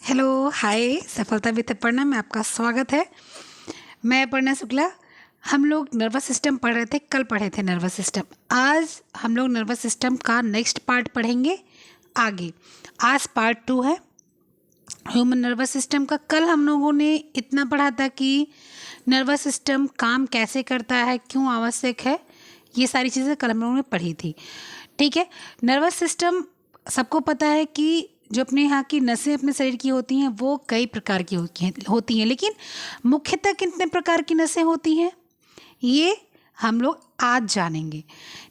Hello, हाय। सफलता with Aparna में आपका स्वागत है। मैं अपर्णा शुक्ला। हम लोग नर्वस सिस्टम पढ़ रहे थे, कल पढ़े थे नर्वस सिस्टम। आज हम लोग नर्वस सिस्टम का नेक्स्ट पार्ट पढ़ेंगे आगे। आज पार्ट 2 है ह्यूमन नर्वस सिस्टम का। कल हम लोगों ने इतना पढ़ा था कि नर्वस सिस्टम काम कैसे करता है, क्यों आवश्यक है, ये सारी चीज़ें कल हम लोगों ने पढ़ी थी। ठीक है। नर्वस सिस्टम सबको पता है कि जो अपने यहाँ की नसें अपने शरीर की होती हैं वो कई प्रकार की होती हैं, लेकिन मुख्यतः कितने प्रकार की नसें होती हैं ये हम लोग आज जानेंगे।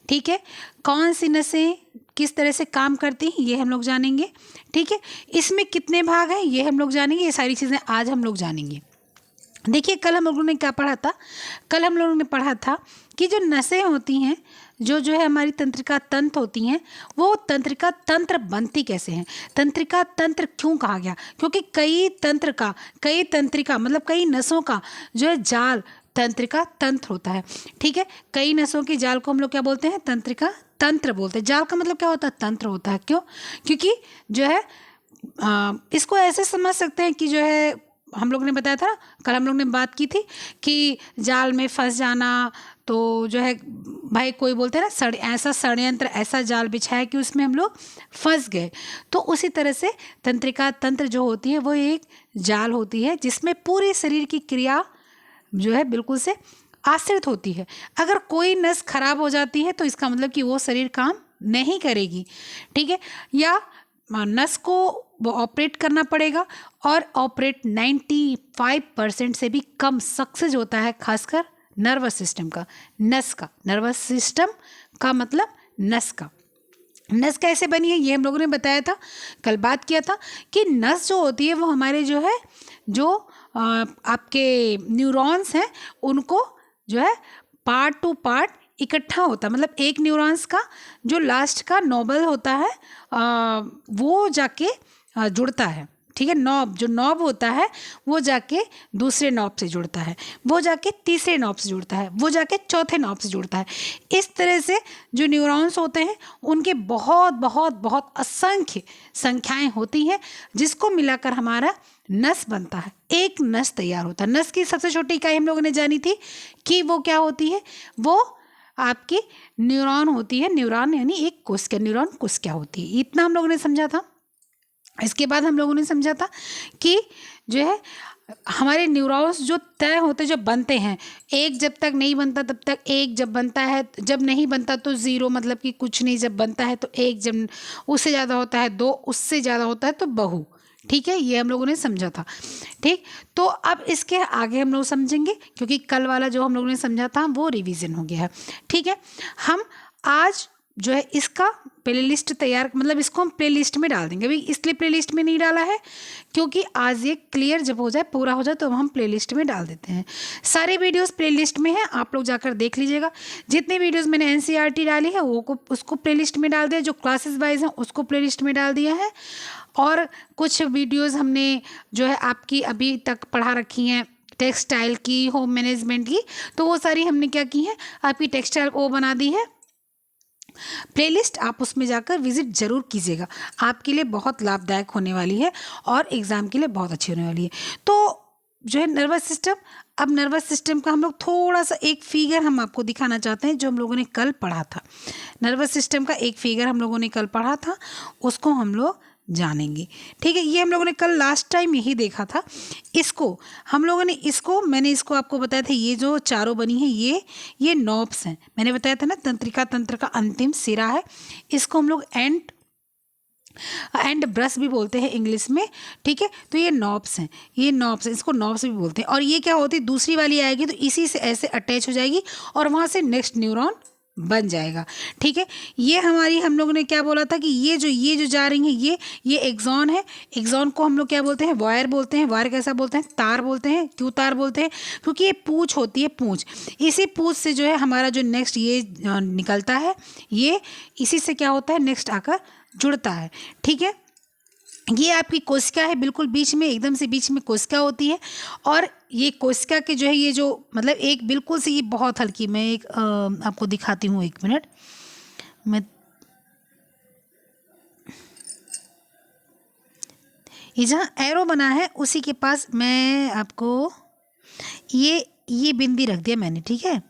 ठीक है। कौन सी नसें किस तरह से काम करती हैं ये हम लोग जानेंगे। ठीक है। इसमें कितने भाग हैं ये हम लोग जानेंगे। ये सारी चीज़ें आज हम लोग जानेंगे। देखिए, कल हम लोगों ने क्या पढ़ा था। कल हम लोगों ने पढ़ा था कि जो नसें होती हैं, जो है हमारी तंत्रिका तंत्र होती हैं, वो तंत्रिका तंत्र बनती कैसे हैं। तंत्रिका तंत्र क्यों कहा गया? क्योंकि कई तंत्रिका मतलब कई नसों का जो है जाल तंत्रिका तंत्र होता है। ठीक है। कई नसों के जाल को हम लोग क्या बोलते हैं? तंत्रिका तंत्र बोलते हैं। जाल का मतलब क्या होता है? तंत्र होता है। क्यों? क्योंकि जो है इसको ऐसे समझ सकते हैं कि जो है हम लोग ने बताया था, कल हम लोग ने बात की थी कि जाल में फंस जाना, तो जो है भाई कोई बोलते हैं ना ऐसा षड्यंत्र, ऐसा जाल बिछाया कि उसमें हम लोग फंस गए। तो उसी तरह से तंत्रिका तंत्र जो होती है वो एक जाल होती है जिसमें पूरे शरीर की क्रिया जो है बिल्कुल से आश्रित होती है। अगर कोई नस खराब हो जाती है तो इसका मतलब कि वो शरीर काम नहीं करेगी। ठीक है। या नस को वो ऑपरेट करना पड़ेगा, और ऑपरेट 95% से भी कम सक्सेस होता है, खासकर नर्वस सिस्टम का। नर्वस सिस्टम का मतलब नस का। नस कैसे बनी है ये हम लोगों ने बताया था, कल बात किया था कि नस जो होती है वो हमारे जो है जो आपके न्यूरॉन्स हैं उनको जो है पार्ट टू पार्ट इकट्ठा होता है। मतलब एक न्यूरॉन्स का जो लास्ट का नोबल होता है वो जाके जुड़ता है। ठीक है। जो नॉब होता है वो जाके दूसरे नॉब से जुड़ता है, वो जाके तीसरे नॉब से जुड़ता है, वो जाके चौथे नॉब से जुड़ता है। इस तरह से जो न्यूरॉन्स होते हैं उनके बहुत बहुत बहुत असंख्य संख्याएं होती हैं, जिसको मिलाकर हमारा नस बनता है। एक नस तैयार होता है। नस की सबसे छोटी इकाई हम लोगों ने जानी थी कि वो क्या होती है, वो आपकी न्यूरॉन होती है। न्यूरॉन यानी एक कोशिका, न्यूरॉन कोशिका होती है। इतना हम लोगों ने समझा था। इसके बाद हम लोगों ने समझा था कि जो है हमारे न्यूरॉन्स जो तय होते, जो बनते हैं, एक जब तक नहीं बनता तब तक एक, जब बनता है, जब नहीं बनता तो ज़ीरो, मतलब कि कुछ नहीं, जब बनता है तो एक, जब उससे ज़्यादा होता है दो, उससे ज़्यादा होता है तो बहु। ठीक है। ये हम लोगों ने समझा था। ठीक। तो अब इसके आगे हम लोग समझेंगे, क्योंकि कल वाला जो हम लोगों ने समझा था वो रिवीजन हो गया है। ठीक है। हम आज जो है इसका प्ले लिस्ट तैयार, मतलब इसको हम प्ले लिस्ट में डाल देंगे। भाई इसलिए प्ले लिस्ट में नहीं डाला है क्योंकि आज ये क्लियर जब हो जाए, पूरा हो जाए, तो हम प्ले लिस्ट में डाल देते हैं। सारे वीडियोस प्ले लिस्ट में हैं, आप लोग जाकर देख लीजिएगा। जितने वीडियोस मैंने एनसीईआरटी डाली है वो उसको प्ले लिस्ट में डाल दिया, जो क्लासेस वाइज हैं उसको प्ले लिस्ट में डाल दिया है, और कुछ वीडियोज़ हमने जो है आपकी अभी तक पढ़ा रखी हैं टेक्सटाइल की, होम मैनेजमेंट की, तो वो सारी हमने क्या की है, आपकी टेक्सटाइल वो बना दी है प्लेलिस्ट। आप उसमें जाकर विजिट जरूर कीजिएगा, आपके लिए बहुत लाभदायक होने वाली है और एग्ज़ाम के लिए बहुत अच्छी होने वाली है। तो जो है नर्वस सिस्टम, अब नर्वस सिस्टम का हम लोग थोड़ा सा एक फिगर हम आपको दिखाना चाहते हैं जो हम लोगों ने कल पढ़ा था। नर्वस सिस्टम का एक फिगर हम लोगों ने कल पढ़ा था, उसको हम लोग जानेंगे। ठीक है। ये हम लोगों ने कल लास्ट टाइम यही देखा था। इसको हम लोगों ने मैंने इसको आपको बताया था, ये जो चारों बनी है ये नॉब्स हैं। मैंने बताया था ना, तंत्रिका तंत्र का अंतिम सिरा है। इसको हम लोग एंड ब्रश भी बोलते हैं इंग्लिश में। ठीक है। तो ये नॉब्स हैं, इसको नॉब्स भी बोलते हैं। और ये क्या होती है, दूसरी वाली आएगी तो इसी से ऐसे अटैच हो जाएगी और वहाँ से नेक्स्ट न्यूरॉन बन जाएगा। ठीक है। ये हमारी, हम लोगों ने क्या बोला था कि ये जो जा रही हैं ये एक्सॉन है। एक्सॉन को हम लोग क्या बोलते हैं, वायर बोलते हैं। वायर कैसा बोलते हैं, तार बोलते हैं। क्यों तार बोलते हैं? क्योंकि ये पूंछ होती है, पूंछ। इसी पूंछ से जो है हमारा जो नेक्स्ट ये निकलता है, ये इसी से क्या होता है, नेक्स्ट आकर जुड़ता है। ठीक है। ये आपकी कोशिका है, बिल्कुल बीच में, एकदम से बीच में कोशिका होती है। और ये कोशिका के जो है ये जो मतलब एक बिल्कुल से, ये बहुत हल्की, मैं एक आपको दिखाती हूँ, 1 मिनट। मैं ये जहाँ एरो बना है उसी के पास मैं आपको ये बिंदी रख दिया मैंने, ठीक है,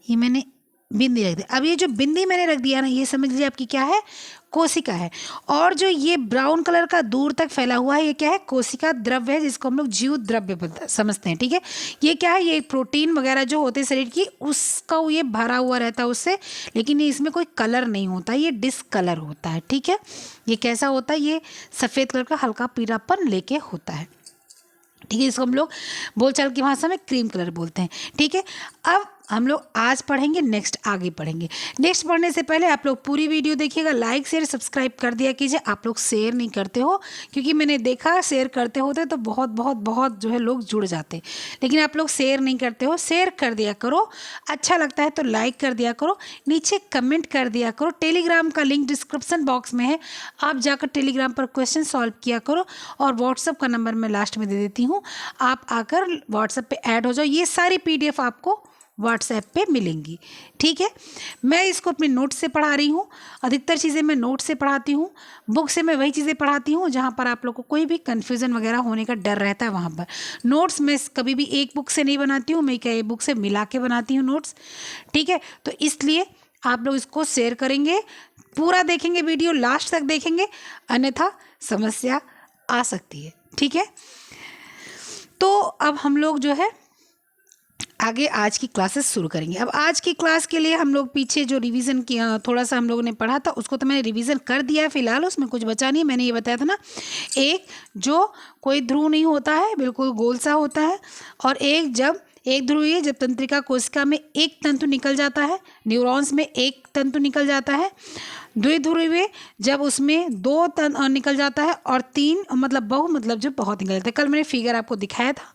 ये मैंने बिंदी रख दी। अब ये जो बिंदी मैंने रख दिया ना, ये समझ लीजिए आपकी क्या है, कोशिका है। और जो ये ब्राउन कलर का दूर तक फैला हुआ है, ये क्या है, कोशिका द्रव्य है, जिसको हम लोग जीव द्रव्य समझते हैं, ठीक है। ये क्या है, ये प्रोटीन वगैरह जो होते हैं शरीर की, उसका ये भरा हुआ रहता है उससे, लेकिन ये इसमें कोई कलर नहीं होता, ये डिस्कलर होता है, ठीक है। ये कैसा होता है, ये सफ़ेद कलर का हल्का पीलापन लेके होता है, ठीक है। इसको हम लोग बोलचाल की भाषा में क्रीम कलर बोलते हैं, ठीक है। अब हम लोग आज पढ़ेंगे, नेक्स्ट आगे पढ़ेंगे। नेक्स्ट पढ़ने से पहले आप लोग पूरी वीडियो देखिएगा, लाइक शेयर सब्सक्राइब कर दिया कीजिए। आप लोग शेयर नहीं करते हो, क्योंकि मैंने देखा शेयर करते होते तो बहुत बहुत बहुत जो है लोग जुड़ जाते, लेकिन आप लोग शेयर नहीं करते हो। शेयर कर दिया करो, अच्छा लगता है तो लाइक कर दिया करो, नीचे कमेंट कर दिया करो। टेलीग्राम का लिंक डिस्क्रिप्शन बॉक्स में है, आप जाकर टेलीग्राम पर क्वेश्चन सॉल्व किया करो, और व्हाट्सअप का नंबर मैं लास्ट में दे देती हूँ, आप आकर व्हाट्सएप पे ऐड हो जाओ। ये सारी PDF आपको व्हाट्सएप पे मिलेंगी, ठीक है। मैं इसको अपने नोट से पढ़ा रही हूँ, अधिकतर चीज़ें मैं नोट से पढ़ाती हूँ। बुक से मैं वही चीज़ें पढ़ाती हूँ जहाँ पर आप लोग को कोई भी कन्फ्यूज़न वगैरह होने का डर रहता है, वहाँ पर नोट्स मैं कभी भी एक बुक से नहीं बनाती हूँ, मैं कई बुक से मिला के बनाती हूँ नोट्स, ठीक है। तो इसलिए आप लोग इसको शेयर करेंगे, पूरा देखेंगे वीडियो, लास्ट तक देखेंगे, अन्यथा समस्या आ सकती है, ठीक है। तो अब हम लोग जो है आगे आज की क्लासेस शुरू करेंगे। अब आज की क्लास के लिए हम लोग पीछे जो रिवीजन किया, थोड़ा सा हम लोगों ने पढ़ा था, उसको तो मैंने रिवीजन कर दिया है फिलहाल, उसमें कुछ बचा नहीं। मैंने ये बताया था ना, एक जो कोई ध्रुव नहीं होता है, बिल्कुल गोल सा होता है, और एक ध्रुवीय जब तंत्रिका कोशिका में एक तंतु निकल जाता है, न्यूरॉन्स में एक तंतु निकल जाता है, द्विध्रुवीय जब उसमें दो निकल जाता है, और तीन मतलब जब बहुत निकल जाता है। कल मैंने फिगर आपको दिखाया था,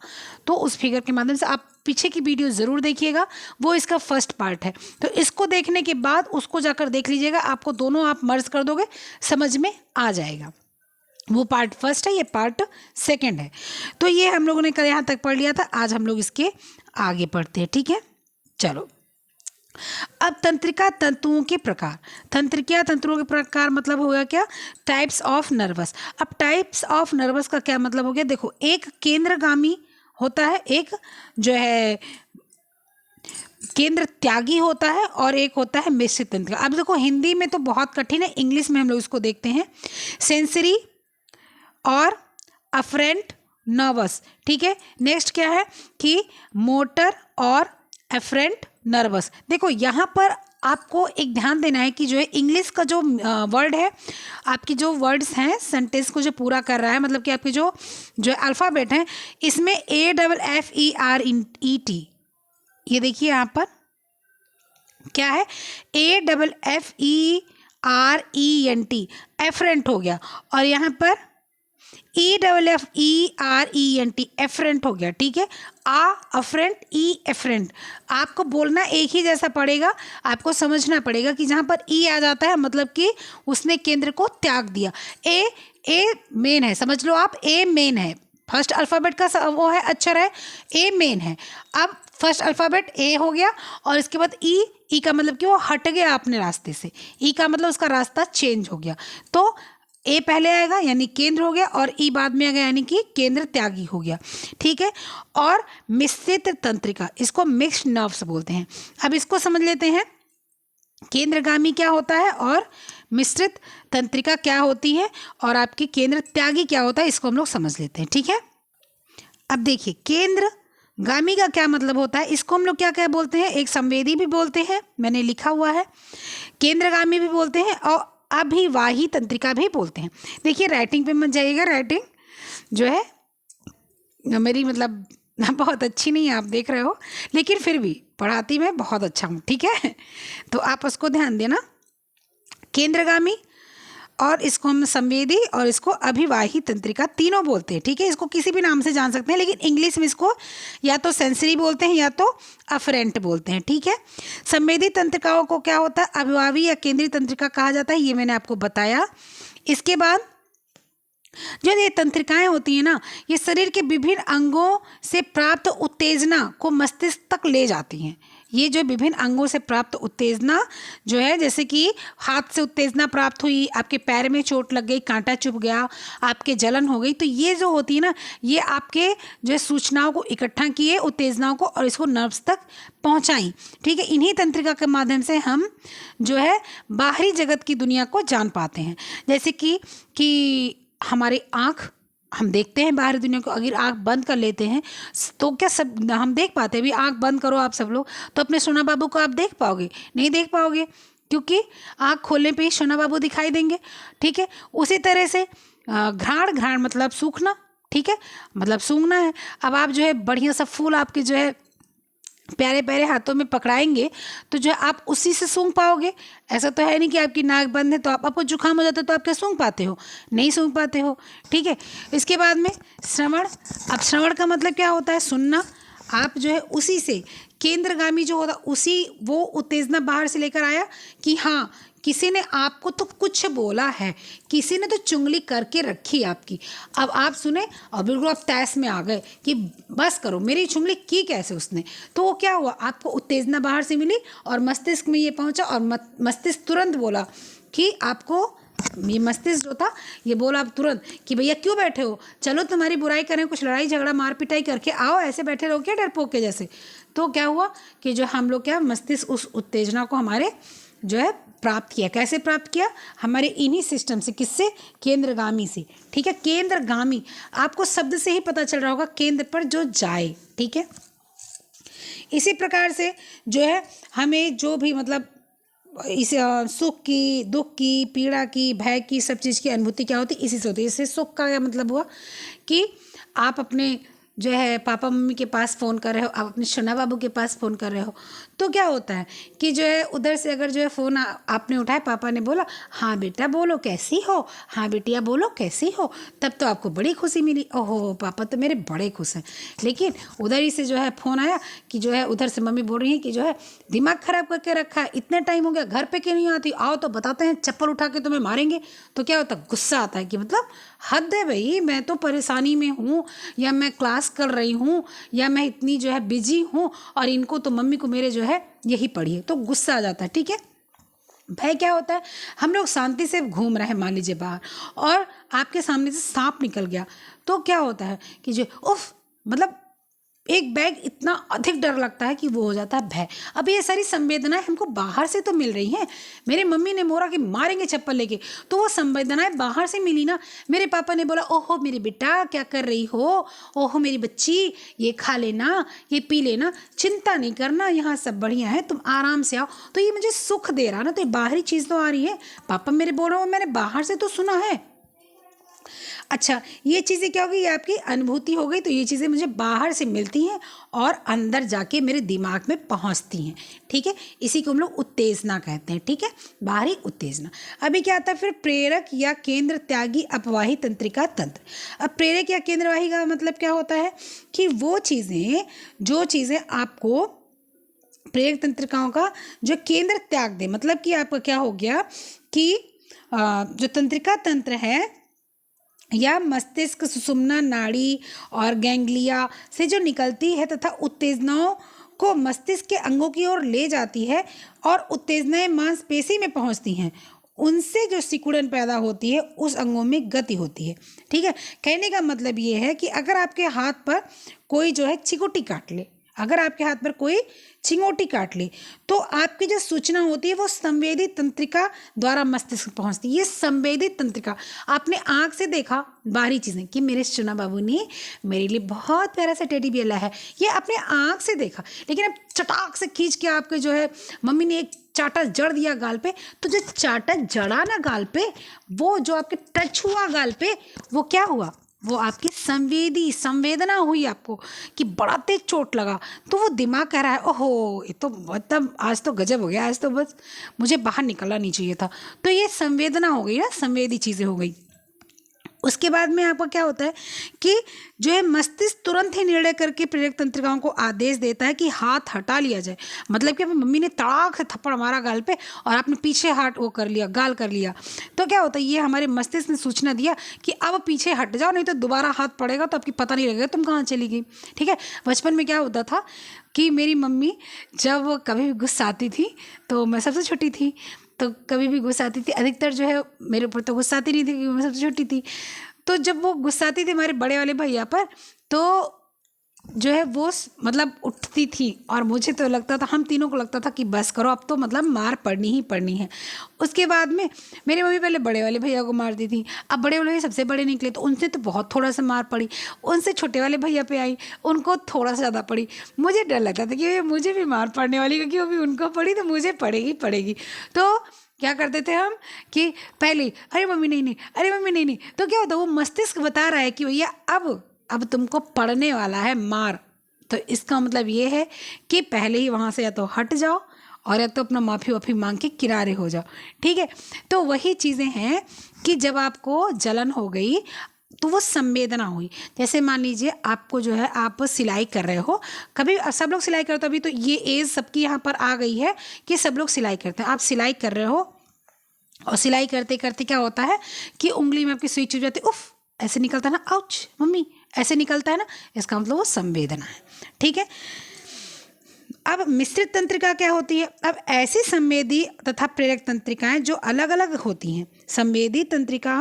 तो उस फिगर के माध्यम से आप पीछे की वीडियो ज़रूर देखिएगा, वो इसका फर्स्ट पार्ट है। तो इसको देखने के बाद उसको जाकर देख लीजिएगा, आपको दोनों आप मर्ज कर दोगे, समझ में आ जाएगा। वो पार्ट फर्स्ट है, ये पार्ट सेकंड है। तो ये हम लोगों ने कल यहाँ तक पढ़ लिया था, आज हम लोग इसके आगे पढ़ते हैं, ठीक है। चलो, अब तंत्रिका तंतुओं के प्रकार। तंत्रिका तंतुओं के प्रकार मतलब होगा क्या, टाइप्स ऑफ नर्वस। अब टाइप्स ऑफ नर्वस का क्या मतलब हो गया, देखो, एक केंद्रगामी होता है, एक जो है केंद्र त्यागी होता है, और एक होता है मिश्रित तंत्रिका। अब देखो, हिंदी में तो बहुत कठिन है, इंग्लिश में हम लोग इसको देखते हैं, सेंसरी और अफरेंट नर्वस, ठीक है। नेक्स्ट क्या है कि मोटर और एफरेंट नर्वस। देखो, यहाँ पर आपको एक ध्यान देना है कि जो है इंग्लिश का जो वर्ड है, आपकी जो वर्ड्स हैं सेंटेंस को जो पूरा कर रहा है, मतलब कि आपके जो अल्फ़ाबेट हैं, इसमें AFFERENT, ये देखिए यहाँ पर क्या है, AFFERENT, एफरेंट हो गया, और यहाँ पर EFFERENT, एफरेंट हो गया, ठीक है। अफरेंट, एफरेंट, आपको बोलना एक ही जैसा पड़ेगा, आपको समझना पड़ेगा कि जहाँ पर ई आ जाता है मतलब कि उसने केंद्र को त्याग दिया। ए मेन है, समझ लो आप, ए मेन है, फर्स्ट अल्फ़ाबेट का वो है अक्षर है, ए मेन है। अब फर्स्ट अल्फ़ाबेट ए हो गया, और इसके बाद ई का मतलब कि वो हट गया अपने रास्ते से, ई का मतलब उसका रास्ता चेंज हो गया, तो ए पहले आएगा यानी केंद्र हो गया, और ई बाद में आ गया यानी कि केंद्र त्यागी हो गया, ठीक है। और मिश्रित तंत्रिका, इसको मिक्स्ड नर्व्स बोलते हैं। अब इसको समझ लेते हैं, केंद्रगामी क्या होता है और मिश्रित तंत्रिका क्या होती है, और आपकी केंद्र त्यागी क्या होता है, इसको हम लोग समझ लेते हैं, ठीक है। अब देखिए, केंद्रगामी का क्या मतलब होता है, इसको हम लोग क्या क्या बोलते हैं, एक संवेदी भी बोलते हैं, मैंने लिखा हुआ है, केंद्रगामी भी बोलते हैं, और अभिवाही तंत्रिका भी बोलते हैं। देखिए, राइटिंग पे मत जाइएगा, राइटिंग जो है मेरी मतलब बहुत अच्छी नहीं है, आप देख रहे हो, लेकिन फिर भी पढ़ाती मैं बहुत अच्छा हूँ, ठीक है। तो आप उसको ध्यान देना, केंद्रगामी, और इसको हम संवेदी और इसको अभिवाही तंत्रिका तीनों बोलते हैं, ठीक है। इसको किसी भी नाम से जान सकते हैं, लेकिन इंग्लिश में इसको या तो सेंसरी बोलते हैं या तो अफरेंट बोलते हैं, ठीक है। संवेदी तंत्रिकाओं को क्या होता है, अभिवाही या केंद्रीय तंत्रिका कहा जाता है, ये मैंने आपको बताया। इसके बाद जो ये तंत्रिकाएं होती हैं ना, ये शरीर के विभिन्न अंगों से प्राप्त उत्तेजना को मस्तिष्क तक ले जाती हैं, ये जो विभिन्न अंगों से प्राप्त उत्तेजना जो है, जैसे कि हाथ से उत्तेजना प्राप्त हुई, आपके पैर में चोट लग गई, कांटा चुभ गया, आपके जलन हो गई, तो ये जो होती है ना, ये आपके जो है सूचनाओं को इकट्ठा किए, उत्तेजनाओं को, और इसको नर्व्स तक पहुंचाई। ठीक है, इन्हीं तंत्रिका के माध्यम से हम जो है बाहरी जगत की दुनिया को जान पाते हैं। जैसे कि हमारी आँख, हम देखते हैं बाहरी दुनिया को। अगर आँख बंद कर लेते हैं तो क्या सब हम देख पाते हैं? अभी आँख बंद करो आप सब लोग, तो अपने सोना बाबू को आप देख पाओगे? नहीं देख पाओगे, क्योंकि आँख खोलने पे ही सोना बाबू दिखाई देंगे। ठीक है, उसी तरह से घ्राण मतलब सूखना, ठीक है, मतलब सूंघना है। अब आप जो है बढ़िया सा फूल आपके जो है प्यारे प्यारे हाथों में पकड़ाएंगे तो जो है आप उसी से सूंघ पाओगे। ऐसा तो है नहीं कि आपकी नाक बंद है तो आपको जुकाम हो जाता है तो आप क्या सूंघ पाते हो? नहीं सूंघ पाते हो। ठीक है, इसके बाद में श्रवण। अब श्रवण का मतलब क्या होता है? सुनना। आप जो है उसी से केंद्रगामी जो होता, उसी वो उत्तेजना बाहर से लेकर आया कि हाँ, किसी ने आपको तो कुछ बोला है, किसी ने तो चुंगली करके रखी आपकी। अब आप सुने और बिल्कुल आप तैस में आ गए कि बस करो, मेरी चुंगली की कैसे उसने। तो वो क्या हुआ, आपको उत्तेजना बाहर से मिली और मस्तिष्क में ये पहुंचा, और मस्तिष्क तुरंत बोला कि आपको, ये मस्तिष्क जो था ये बोला आप तुरंत कि भैया क्यों बैठे हो, चलो तुम्हारी बुराई करें, कुछ लड़ाई झगड़ा मार पिटाई करके आओ, ऐसे बैठे रहो क्या डरपोक के जैसे। तो क्या हुआ कि जो हम लोग क्या, मस्तिष्क उस उत्तेजना को हमारे जो है प्राप्त किया। कैसे प्राप्त किया? हमारे इन्हीं सिस्टम से। किससे? केंद्रगामी से। ठीक है, केंद्रगामी आपको शब्द से ही पता चल रहा होगा, केंद्र पर जो जाए। ठीक है, इसी प्रकार से जो है हमें जो भी मतलब इस सुख की, दुख की, पीड़ा की, भय की, सब चीज़ की अनुभूति क्या होती है? इसी से होती है। इससे सुख का क्या मतलब हुआ कि आप अपने जो है पापा मम्मी के पास फ़ोन कर रहे हो, आप अपने शोना बाबू के पास फ़ोन कर रहे हो, तो क्या होता है कि जो है उधर से अगर जो है फ़ोन आपने उठाया, पापा ने बोला हाँ बेटा बोलो कैसी हो, हाँ बेटिया बोलो कैसी हो, तब तो आपको बड़ी खुशी मिली, ओहो पापा तो मेरे बड़े खुश हैं। लेकिन उधर ही से जो है फ़ोन आया कि जो है उधर से मम्मी बोल रही है कि जो है दिमाग ख़राब करके रखा है, इतने टाइम हो गया घर पे क्यों नहीं आती, आओ तो बताते हैं, चप्पल उठा के तुम्हें मारेंगे। तो क्या होता है? गुस्सा आता है कि मतलब हद है भाई, मैं तो परेशानी में हूँ, या मैं क्लास कर रही हूँ, या मैं इतनी जो है बिजी हूँ, और इनको तो मम्मी को मेरे जो है यही पढ़िए, तो गुस्सा आ जाता है। ठीक है, भय क्या होता है? हम लोग शांति से घूम रहे हैं मान लीजिए बाहर, और आपके सामने से सांप निकल गया, तो क्या होता है कि जो उफ, मतलब एक बैग इतना अधिक डर लगता है कि वो हो जाता है भय। अब ये सारी संवेदनाएं हमको बाहर से तो मिल रही हैं। मेरे मम्मी ने बोला कि मारेंगे चप्पल लेके, तो वो संवेदनाएं बाहर से मिली ना। मेरे पापा ने बोला ओहो मेरी बेटा क्या कर रही हो, ओहो मेरी बच्ची ये खा लेना, ये पी लेना, चिंता नहीं करना, यहाँ सब बढ़िया है, तुम आराम से आओ। तो ये मुझे सुख दे रहा ना, तो ये बाहरी चीज़ तो आ रही है, पापा मेरे बोल रहे हो, मैंने बाहर से तो सुना है। अच्छा, ये चीज़ें क्या हो गई? ये आपकी अनुभूति हो गई। तो ये चीज़ें मुझे बाहर से मिलती हैं और अंदर जाके मेरे दिमाग में पहुंचती हैं। ठीक है, इसी को हम लोग उत्तेजना कहते हैं। ठीक है, बाहरी उत्तेजना। अभी क्या आता है फिर? प्रेरक या केंद्र त्यागी अपवाही तंत्रिका तंत्र। अब प्रेरक या केंद्रवाही का मतलब क्या होता है कि वो चीज़ें, जो चीज़ें आपको प्रेरक तंत्रिकाओं का जो केंद्र त्याग दे, मतलब कि आपका क्या हो गया कि जो तंत्रिका तंत्र है या मस्तिष्क सुषुम्ना नाड़ी और गैंग्लिया से जो निकलती है तथा उत्तेजनाओं को मस्तिष्क के अंगों की ओर ले जाती है और उत्तेजनाएं मांसपेशी में पहुंचती हैं, उनसे जो सिकुड़न पैदा होती है उस अंगों में गति होती है। ठीक है, कहने का मतलब ये है कि अगर आपके हाथ पर कोई जो है चिकोटी काट ले, अगर आपके हाथ पर कोई चिंगोटी काट ली, तो आपकी जो सूचना होती है वो संवेदी तंत्रिका द्वारा मस्तिष्क पहुंचती है। ये संवेदी तंत्रिका, आपने आंख से देखा बाहरी चीज़ें कि मेरे सोना बाबू ने मेरे लिए बहुत प्यारा सा टेडी बियर लाया है, ये आपने आंख से देखा। लेकिन अब चटाक से खींच के आपके जो है मम्मी ने एक चाटा जड़ दिया गाल पे, तो जो चाटा जड़ा ना गाल पे, वो जो आपके टच हुआ गाल पे, वो क्या हुआ? वो आपकी संवेदना हुई आपको कि बड़ा तेज चोट लगा। तो वो दिमाग कह रहा है ओहो ये तो मतलब आज तो गजब हो गया, आज तो बस मुझे बाहर निकलना नहीं चाहिए था। तो ये संवेदना हो गई ना, संवेदी चीज़ें हो गई। उसके बाद में आपका क्या होता है कि जो है मस्तिष्क तुरंत ही निर्णय करके प्रेरक तंत्रिकाओं को आदेश देता है कि हाथ हटा लिया जाए। मतलब कि अब मम्मी ने तड़ाक से थप्पड़ मारा गाल पे और आपने पीछे हाथ वो कर लिया, गाल कर लिया, तो क्या होता है, ये हमारे मस्तिष्क ने सूचना दिया कि अब पीछे हट जाओ, नहीं तो दोबारा हाथ पड़ेगा तो आपकी पता नहीं लगेगा तुम कहाँ चली गई। ठीक है, बचपन में क्या होता था कि मेरी मम्मी जब कभी भी गुस्सा आती थी, तो मैं सबसे छोटी थी, तो कभी भी गुस्सा आती थी, अधिकतर जो है मेरे ऊपर तो गुस्सा आती नहीं थी क्योंकि मैं सबसे छोटी थी। तो जब वो गुस्साती थी हमारे बड़े वाले भैया पर, तो जो है वो मतलब उठती थी और मुझे तो लगता था, हम तीनों को लगता था कि बस करो, अब तो मतलब मार पड़नी ही पड़नी है। उसके बाद में मेरी मम्मी पहले बड़े वाले भैया को मारती थी, अब बड़े वाले भैया सबसे बड़े निकले तो उनसे तो बहुत थोड़ा सा मार पड़ी, उनसे छोटे वाले भैया पे आई, उनको थोड़ा सा ज़्यादा पड़ी। मुझे डर लगता था कि मुझे भी मार पड़ने वाली, क्योंकि अभी उनको पड़ी तो मुझे पड़ेगी पड़ेगी। तो क्या करते थे हम कि पहले अरे मम्मी नहीं नहीं, अरे मम्मी नहीं नहीं, तो क्या होता, वो मस्तिष्क बता रहा है कि भैया अब तुमको पड़ने वाला है मार। तो इसका मतलब ये है कि पहले ही वहाँ से या तो हट जाओ और या तो अपना माफ़ी वाफ़ी मांग के किनारे हो जाओ। ठीक है, तो वही चीज़ें हैं कि जब आपको जलन हो गई तो वो संवेदना हुई। जैसे मान लीजिए आपको जो है, आप सिलाई कर रहे हो, कभी सब लोग सिलाई करते हो, अभी तो ये एज सबकी यहाँ पर आ गई है कि सब लोग सिलाई करते हैं। आप सिलाई कर रहे हो और सिलाई करते करते क्या होता है कि उंगली में आपकी सुई चुभ जाती है, उफ ऐसे निकलता है ना, आउच मम्मी ऐसे निकलता है ना, इसका मतलब वो संवेदना है। ठीक है, अब मिश्रित तंत्रिका क्या होती है? अब ऐसी संवेदी तथा प्रेरक तंत्रिकाएं जो अलग अलग होती हैं। संवेदी तंत्रिका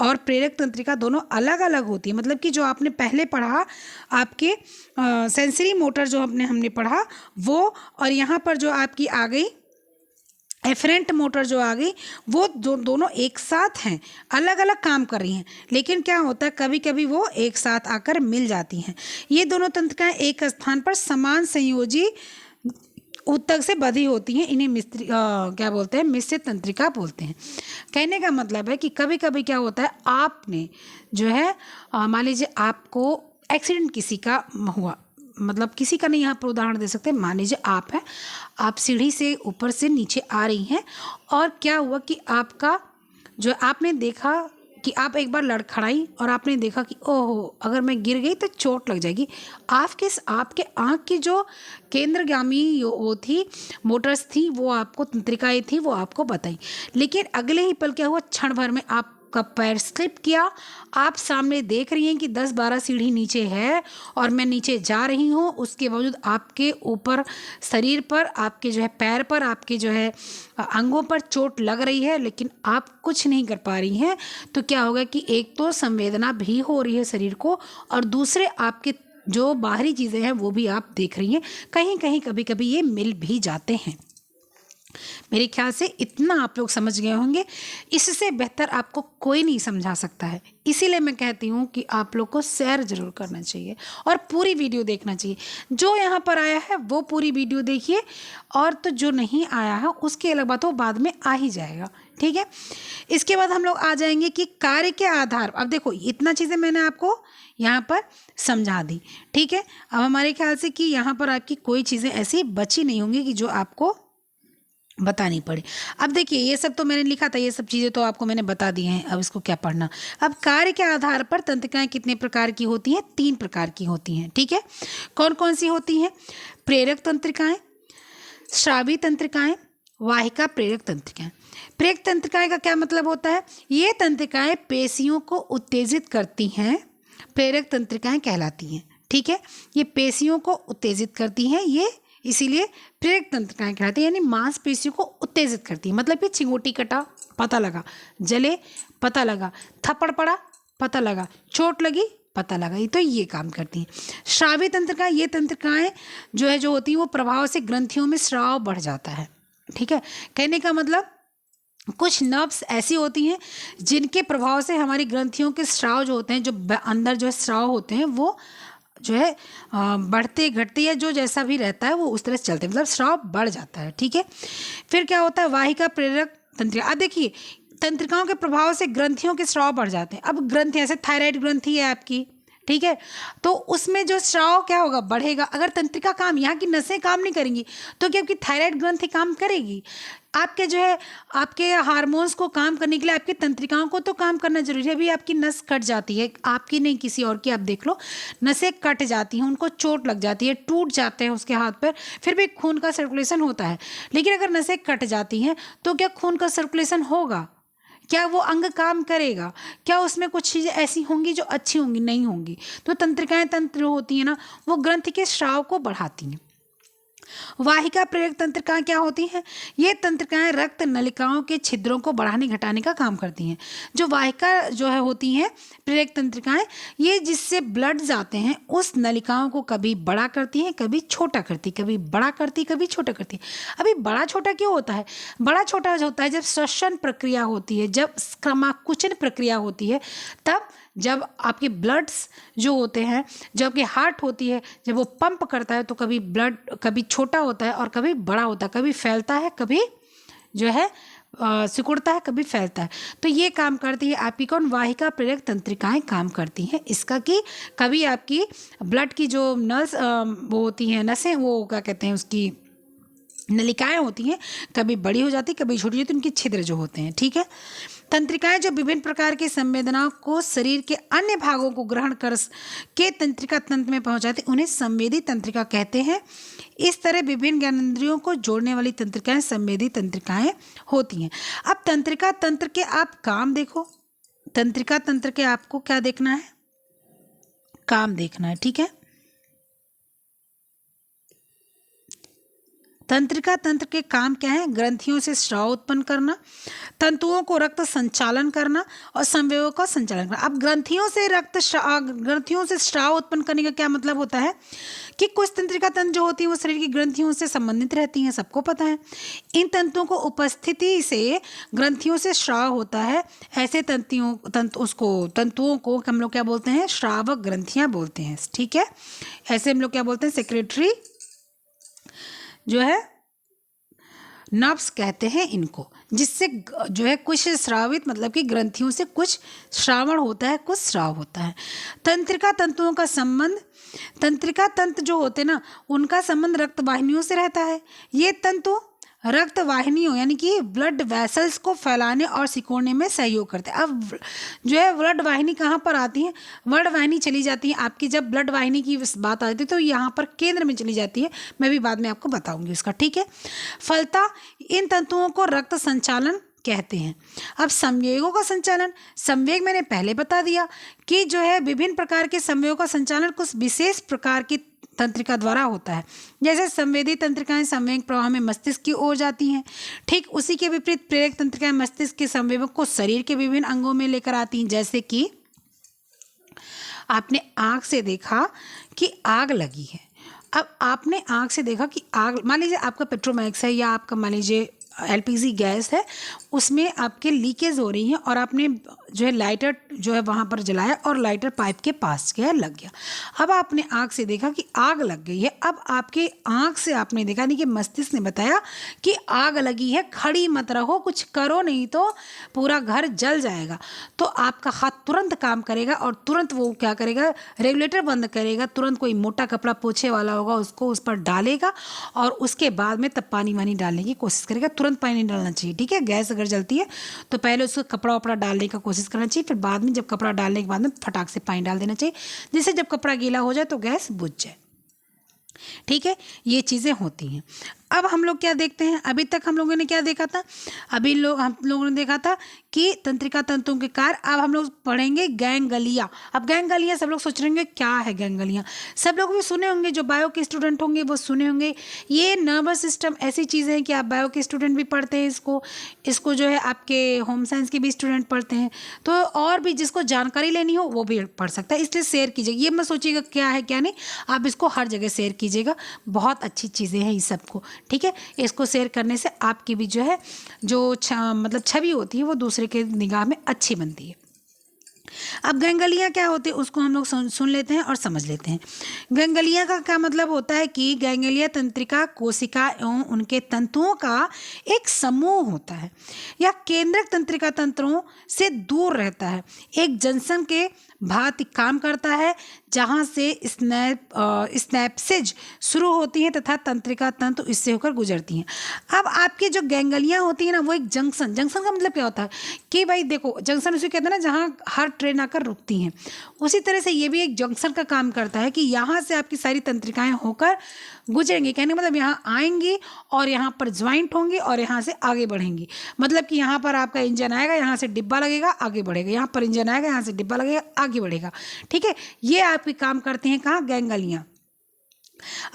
और प्रेरक तंत्रिका दोनों अलग अलग होती है। मतलब कि जो आपने पहले पढ़ा, आपके सेंसरी मोटर जो हमने पढ़ा वो, और यहाँ पर जो आपकी आ गई एफरेंट मोटर जो आ गई, वो दोनों एक साथ हैं, अलग अलग काम कर रही हैं, लेकिन क्या होता है कभी कभी वो एक साथ आकर मिल जाती हैं। ये दोनों तंत्रिकाएं एक स्थान पर समान संयोजी ऊतक से बंधी होती हैं। इन्हें क्या बोलते हैं? मिश्रित तंत्रिका बोलते हैं। कहने का मतलब है कि कभी कभी क्या होता है, आपने जो है मान लीजिए आपको एक्सीडेंट किसी का हुआ, मतलब किसी का नहीं, यहाँ पर उदाहरण दे सकते हैं, मान लीजिए आप हैं, आप सीढ़ी से ऊपर से नीचे आ रही हैं और क्या हुआ कि आपका जो आपने देखा कि आप एक बार लड़खड़ाई और आपने देखा कि ओहो अगर मैं गिर गई तो चोट लग जाएगी। आपके आँख की जो केंद्रगामी वो थी, मोटर्स थी, वो आपको तंत्रिकाएँ थी, वो आपको बताई। लेकिन अगले ही पल क्या हुआ, क्षण भर में आपका पैर स्लिप किया, आप सामने देख रही हैं कि 10-12 सीढ़ी नीचे है और मैं नीचे जा रही हूँ, उसके बावजूद आपके ऊपर शरीर पर, आपके जो है पैर पर, आपके जो है अंगों पर चोट लग रही है, लेकिन आप कुछ नहीं कर पा रही हैं। तो क्या होगा कि एक तो संवेदना भी हो रही है शरीर को, और दूसरे आपके जो बाहरी चीज़ें हैं वो भी आप देख रही हैं। कहीं कहीं कभी कभी ये मिल भी जाते हैं। मेरे ख्याल से इतना आप लोग समझ गए होंगे, इससे बेहतर आपको कोई नहीं समझा सकता है। इसीलिए मैं कहती हूँ कि आप लोग को शेयर ज़रूर करना चाहिए और पूरी वीडियो देखना चाहिए। जो यहाँ पर आया है वो पूरी वीडियो देखिए, और तो जो नहीं आया है उसके अलग बात, वो बाद में आ ही जाएगा। ठीक है, इसके बाद हम लोग आ जाएंगे कि कार्य के आधार। अब देखो इतना चीज़ें मैंने आपको यहाँ पर समझा दी। ठीक है, अब हमारे ख्याल से कि यहाँ पर आपकी कोई चीज़ें ऐसी बची नहीं होंगी कि जो आपको बतानी पड़े। अब देखिए ये सब तो मैंने लिखा था, ये सब चीज़ें तो आपको मैंने बता दी हैं, अब इसको क्या पढ़ना। अब कार्य के आधार पर तंत्रिकाएं कितने प्रकार की होती हैं? 3 प्रकार की होती हैं। ठीक है, कौन कौन सी होती हैं? प्रेरक तंत्रिकाएं, स्रावी तंत्रिकाएं, वाहिका प्रेरक तंत्रिकाएं। प्रेरक तंत्रिकाएं का क्या मतलब होता है? ये तंत्रिकाएं पेशियों को उत्तेजित करती हैं, प्रेरक तंत्रिकाएं कहलाती हैं। ठीक है, ये पेशियों को उत्तेजित करती हैं, ये इसीलिए प्रेरक तंत्रिकाएं कहलाती हैं, यानी मांसपेशियों को उत्तेजित करती है। मतलब कि चिंगोटी कटा पता लगा, जले पता लगा, थप्पड़ पड़ा पता लगा, चोट लगी पता लगा, ये तो ये काम करती हैं। श्रावी तंत्रिकाएं, ये तंत्रिकाएं जो होती हैं वो प्रभाव से ग्रंथियों में स्राव बढ़ जाता है। ठीक है, कहने का मतलब कुछ नर्व्स ऐसी होती हैं जिनके प्रभाव से हमारी ग्रंथियों के स्राव जो होते हैं, जो अंदर जो है स्राव होते हैं, वो जो है बढ़ते घटते या जो जैसा भी रहता है वो उस तरह से चलते हैं, मतलब स्राव बढ़ जाता है। ठीक है, फिर क्या होता है? वाहिका प्रेरक तंत्रिका। अब देखिए तंत्रिकाओं के प्रभाव से ग्रंथियों के स्राव बढ़ जाते हैं। अब ग्रंथि, ऐसे थायराइड ग्रंथि है आपकी, ठीक है, तो उसमें जो स्राव क्या होगा? बढ़ेगा। अगर तंत्रिका काम, यहाँ की नसें काम नहीं करेंगी तो क्या आपकी थायराइड ग्रंथि काम करेगी? आपके जो है आपके हार्मोन्स को काम करने के लिए आपकी तंत्रिकाओं को तो काम करना जरूरी है। अभी आपकी नस कट जाती है, आपकी नहीं किसी और की, आप देख लो, नसें कट जाती हैं, उनको चोट लग जाती है, टूट जाते हैं उसके हाथ पर, फिर भी खून का सर्कुलेशन होता है। लेकिन अगर नसें कट जाती हैं तो क्या खून का सर्कुलेशन होगा? क्या वो अंग काम करेगा? क्या उसमें कुछ चीज़ें ऐसी होंगी जो अच्छी होंगी? नहीं होंगी। तो तंत्रिकाएं तंत्र होती हैं ना, वो ग्रंथि के स्राव को बढ़ाती हैं। वाहिका प्रेरक तंत्रिकाएं क्या होती हैं? ये तंत्रिकाएं रक्त नलिकाओं के छिद्रों को बढ़ाने घटाने का काम करती हैं। जो वाहिका जो है होती हैं प्रेरक तंत्रिकाएं, ये जिससे ब्लड जाते हैं उस नलिकाओं को कभी बड़ा करती हैं, कभी छोटा करती, कभी बड़ा करती, कभी छोटा करती। अभी बड़ा छोटा क्यों होता है? बड़ा छोटा होता है जब श्वसन प्रक्रिया होती है, जब क्रमाकुचन प्रक्रिया होती है, तब जब आपके ब्लड्स जो होते हैं, जब आपकी हार्ट होती है, जब वो पंप करता है तो कभी ब्लड कभी छोटा होता है और कभी बड़ा होता है, कभी फैलता है, कभी जो है सिकुड़ता है, कभी फैलता है। तो ये काम करती है आपकी कौन? वाहिका प्रेरक तंत्रिकाएं काम करती हैं इसका, कि कभी आपकी ब्लड की जो नस वो होती हैं नसें, वो क्या कहते हैं उसकी नलिकाएं होती हैं, कभी बड़ी हो जाती, कभी छोटी होती, उनके छिद्र जो होते हैं। ठीक है। तंत्रिकाएं जो विभिन्न प्रकार की संवेदनाओं को शरीर के अन्य भागों को ग्रहण कर के तंत्रिका तंत्र में पहुंचाते, उन्हें संवेदी तंत्रिका कहते हैं। इस तरह विभिन्न ज्ञानेंद्रियों को जोड़ने वाली तंत्रिकाएं संवेदी तंत्रिकाएं होती हैं। अब तंत्रिका तंत्र के आप काम देखो। तंत्रिका तंत्र के आपको क्या देखना है? काम देखना है। ठीक है। तंत्रिका तंत्र के काम क्या है? ग्रंथियों से स्राव उत्पन्न करना, तंतुओं को रक्त संचालन करना और संवेगों का संचालन करना। अब ग्रंथियों से स्राव उत्पन्न करने का क्या मतलब होता है? कि कुछ तंत्रिका तंत्र जो होती है वो शरीर की ग्रंथियों से संबंधित रहती हैं, सबको पता है। इन तंतुओं को उपस्थिति से ग्रंथियों से स्राव होता है। ऐसे तंतुओं को हम लोग क्या बोलते हैं? श्रावक ग्रंथियां बोलते हैं। ठीक है। ऐसे हम लोग क्या बोलते हैं? सेक्रेटरी जो है नर्व्स कहते हैं इनको, जिससे जो है कुछ श्रावित मतलब कि ग्रंथियों से कुछ श्रावण होता है, कुछ स्राव होता है। तंत्रिका तंतुओं का संबंध, तंत्रिका तंत्र जो होते हैं ना, उनका संबंध रक्त वाहिनियों से रहता है। ये तंतु रक्त वाहिनियों यानी कि ब्लड वेसल्स को फैलाने और सिकोड़ने में सहयोग करते हैं। अब जो है ब्लड वाहिनी कहाँ पर आती है? ब्लड वाहिनी चली जाती है आपकी, जब ब्लड वाहिनी की बात आती है तो यहाँ पर केंद्र में चली जाती है। मैं भी बाद में आपको बताऊंगी उसका। ठीक है। फलता इन तंतुओं को रक्त संचालन कहते हैं। अब संवेगों का संचालन, संवेग मैंने पहले बता दिया कि जो है विभिन्न प्रकार के संवेगों का संचालन कुछ विशेष प्रकार की तंत्रिका द्वारा होता है। जैसे संवेदी तंत्रिकाएं संवेग प्रवाह में मस्तिष्क की ओर जाती हैं, ठीक उसी के विपरीत प्रेरक तंत्रिकाएं मस्तिष्क के संवेगों को शरीर के विभिन्न अंगों में लेकर आती हैं। जैसे कि आपने आँख से देखा कि आग लगी है। अब आपने आँख से देखा कि आग, मान लीजिए आपका पेट्रोमैक्स है या आपका मान लीजिए एलपीजी गैस है, उसमें आपके लीकेज हो रही है और आपने जो है लाइटर जो है वहाँ पर जलाया और लाइटर पाइप के पास गया, लग गया। अब आपने आँख से देखा कि आग लग गई है। अब आपके आँख से आपने देखा, नहीं कि मस्तिष्क ने बताया कि आग लगी है, खड़ी मत रहो, कुछ करो नहीं तो पूरा घर जल जाएगा। तो आपका हाथ तुरंत काम करेगा और तुरंत वो क्या करेगा? रेगुलेटर बंद करेगा, तुरंत कोई मोटा कपड़ा पोछे वाला होगा उसको उस पर डालेगा और उसके बाद में तब पानी वानी डालने की कोशिश करेगा। तुरंत पानी नहीं डालना चाहिए। ठीक है। गैस अगर जलती है तो पहले उसको कपड़ा वपड़ा डालने का कोशिश करना चाहिए, फिर बाद में जब कपड़ा डालने के बाद में फटाक से पानी डाल देना चाहिए, जिससे जब कपड़ा गीला हो जाए तो गैस बुझ जाए। ठीक है। ये चीज़ें होती हैं। अब हम लोग क्या देखते हैं? अभी तक हम लोगों ने क्या देखा था? हम लोगों ने देखा था कि तंत्रिका तंतुओं के कार्य। अब हम लोग पढ़ेंगे गैंगलिया। अब गैंगलिया सब लोग सोच रहे होंगे क्या है गैंगलिया। सब लोग भी सुने होंगे, जो बायो के स्टूडेंट होंगे वो सुने होंगे। ये नर्वस सिस्टम ऐसी चीज़ें हैं कि आप बायो के स्टूडेंट भी पढ़ते हैं इसको जो है आपके होम साइंस के भी स्टूडेंट पढ़ते हैं। तो और भी जिसको जानकारी लेनी हो वो भी पढ़ सकता है, इसलिए शेयर कीजिएगा। ये मत सोचिएगा क्या है क्या नहीं, आप इसको हर जगह शेयर कीजिएगा। बहुत अच्छी चीज़ें हैं इस सबको। ठीक है। इसको शेयर करने से आपकी भी जो है जो मतलब छवि होती है वो दूसरे के निगाह में अच्छी बनती है। अब गैंग्लिया क्या होते हैं उसको हम लोग सुन लेते हैं और समझ लेते हैं। गैंग्लिया का क्या मतलब होता है कि गैंग्लिया तंत्रिका कोशिका एवं उनके तंतुओं का एक समूह होता है। यह केंद्रक तंत्रिका तंत्रों से दूर रहता है, एक जंक्शन के भांति काम करता है जहाँ से स्नैप्सेज शुरू होती हैं तथा तंत्रिका तंतु इससे होकर गुजरती हैं। अब आपकी जो गैंग्लियाँ होती हैं ना, वो एक जंक्शन का मतलब क्या होता है कि भाई देखो, जंक्शन उसे कहते हैं ना जहाँ हर ट्रेन आकर रुकती हैं। उसी तरह से ये भी एक जंक्शन का काम करता है कि यहाँ से आपकी सारी तंत्रिकाएं होकर गुजरेंगी। कहने का मतलब यहाँ आएंगी और यहाँ पर ज्वाइंट होंगी और यहाँ से आगे बढ़ेंगी। मतलब कि यहाँ पर आपका इंजन आएगा, यहाँ से डिब्बा लगेगा, आगे बढ़ेगा, यहाँ पर इंजन आएगा, यहाँ से डिब्बा लगेगा, आगे बढ़ेगा। ठीक है, ये आपके काम करते हैं कहाँ, गैंग्लियाँ।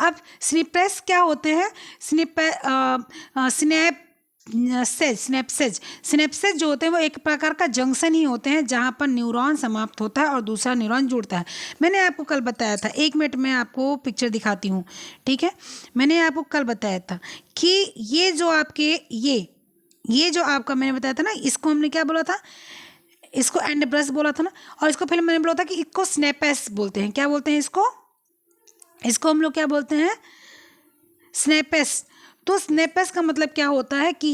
अब स्निपेस क्या होते हैं, स्नैप्सेज जो होते हैं वो एक प्रकार का जंक्शन ही होते हैं जहाँ पर न्यूरॉन समाप्त होता है और दूसरा न्यूरॉन जुड़ता है। मैंने आपको कल बताया था, 1 मिनट में आपको पिक्चर दिखाती हूँ। ठीक है, मैंने आपको कल बताया था कि ये जो आपके ये जो आपका मैंने बताया था ना, इसको हमने क्या बोला था, इसको एंड ब्रश बोला था ना, और इसको फिर मैंने बोला था कि इसको स्नैपेस बोलते हैं। क्या बोलते हैं इसको हम लोग क्या बोलते हैं, स्नैपेस। तो स्नैपेस का मतलब क्या होता है कि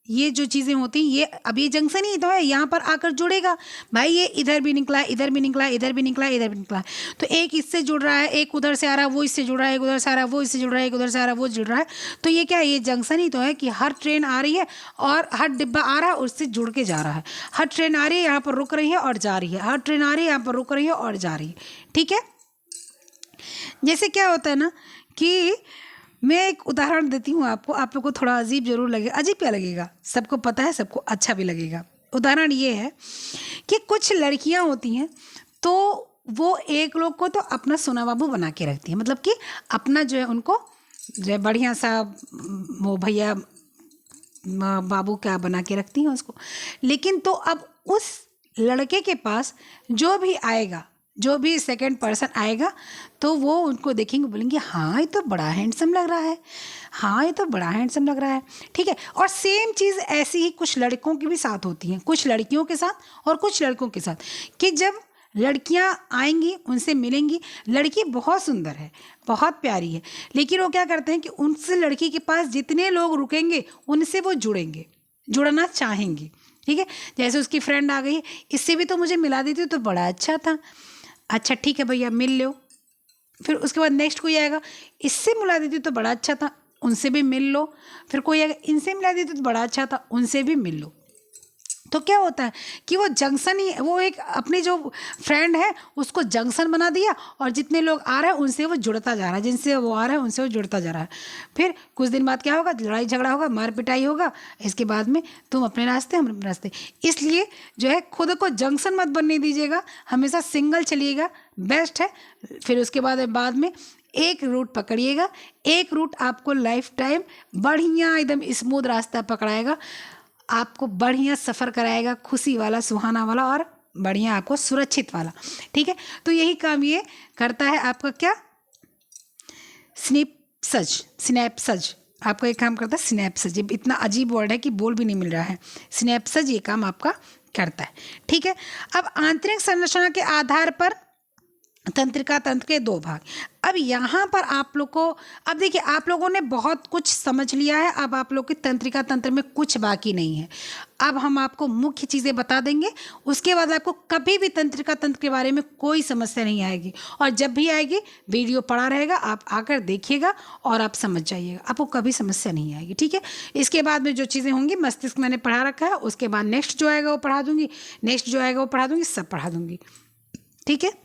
ये जो चीज़ें होती हैं, ये अब ये जंक्शन ही तो है, यहाँ पर आकर जुड़ेगा। भाई ये इधर भी निकला, इधर भी निकला, इधर भी निकला, इधर भी निकला, तो एक इससे जुड़ रहा है, एक उधर से आ रहा है, वो इससे जुड़ रहा है, एक उधर से आ रहा है, वो इससे जुड़ रहा है, एक उधर से आ रहा है, वो जुड़ रहा है। तो ये क्या है, ये जंक्शन ही तो है कि हर ट्रेन आ रही है और हर डिब्बा आ रहा है, उससे जुड़ के जा रहा है। हर ट्रेन आ रही है, यहाँ पर रुक रही है और जा रही है, हर ट्रेन आ रही है, यहाँ पर रुक रही है और जा रही है। ठीक है, जैसे क्या होता है ना कि मैं एक उदाहरण देती हूँ आपको, आप लोग को थोड़ा अजीब जरूर लगेगा। अजीब क्या लगेगा, सबको पता है, सबको अच्छा भी लगेगा। उदाहरण ये है कि कुछ लड़कियाँ होती हैं तो वो एक लोग को तो अपना सोना बाबू बना के रखती हैं, मतलब कि अपना जो है उनको जो है बढ़िया सा वो भैया बाबू क्या बना के रखती हैं उसको। लेकिन तो अब उस लड़के के पास जो भी आएगा, जो भी सेकंड पर्सन आएगा, तो वो उनको देखेंगे, बोलेंगे हाँ ये तो बड़ा हैंडसम लग रहा है, हाँ ये तो बड़ा हैंडसम लग रहा है। ठीक है, और सेम चीज़ ऐसी ही कुछ लड़कों के भी साथ होती हैं, कुछ लड़कियों के साथ और कुछ लड़कों के साथ, कि जब लड़कियां आएंगी उनसे मिलेंगी, लड़की बहुत सुंदर है, बहुत प्यारी है, लेकिन वो क्या करते हैं कि उनसे लड़की के पास जितने लोग रुकेंगे उनसे वो जुड़ेंगे, जुड़ना चाहेंगे। ठीक है, जैसे उसकी फ्रेंड आ गई, इससे भी तो मुझे मिला देती तो बड़ा अच्छा था, अच्छा ठीक है भैया मिल लो। फिर उसके बाद नेक्स्ट कोई आएगा, इससे मिला देती तो बड़ा अच्छा था, उनसे भी मिल लो। फिर कोई आएगा, इनसे मिला देती तो बड़ा अच्छा था, उनसे भी मिल लो। तो क्या होता है कि वो जंक्शन ही, वो एक अपनी जो फ्रेंड है उसको जंक्शन बना दिया और जितने लोग आ रहे हैं उनसे वो जुड़ता जा रहा है, जिनसे वो आ रहा है उनसे वो जुड़ता जा रहा है। फिर कुछ दिन बाद क्या होगा, लड़ाई झगड़ा होगा, मार पिटाई होगा, इसके बाद में तुम अपने रास्ते हम अपने रास्ते। इसलिए जो है खुद को जंक्शन मत बनने दीजिएगा, हमेशा सिंगल चलिएगा, बेस्ट है। फिर उसके बाद में एक रूट पकड़िएगा, एक रूट आपको लाइफ टाइम बढ़िया एकदम स्मूथ रास्ता पकड़ाएगा, आपको बढ़िया सफ़र कराएगा, खुशी वाला, सुहाना वाला और बढ़िया आपको सुरक्षित वाला। ठीक है, तो यही काम ये करता है आपका क्या, स्नैप्सेज आपका एक काम करता है, स्नैप्सेज। इतना अजीब वर्ड है कि बोल भी नहीं मिल रहा है, स्नैप्सेज ये काम आपका करता है। ठीक है, अब आंतरिक संरचना के आधार पर तंत्रिका तंत्र के 2 भाग। अब यहाँ पर आप लोग को, अब देखिए आप लोगों ने बहुत कुछ समझ लिया है, अब आप लोग की तंत्रिका तंत्र में कुछ बाकी नहीं है। अब हम आपको मुख्य चीज़ें बता देंगे, उसके बाद आपको कभी भी तंत्रिका तंत्र के बारे में कोई समस्या नहीं आएगी, और जब भी आएगी वीडियो पड़ा रहेगा, आप आकर देखिएगा और आप समझ जाइएगा, आपको कभी समस्या नहीं आएगी। ठीक है, इसके बाद में जो चीज़ें होंगी, मस्तिष्क मैंने पढ़ा रखा है, उसके बाद नेक्स्ट जो आएगा वो पढ़ा दूँगी, नेक्स्ट जो आएगा वो पढ़ा दूँगी, सब पढ़ा दूँगी। ठीक है,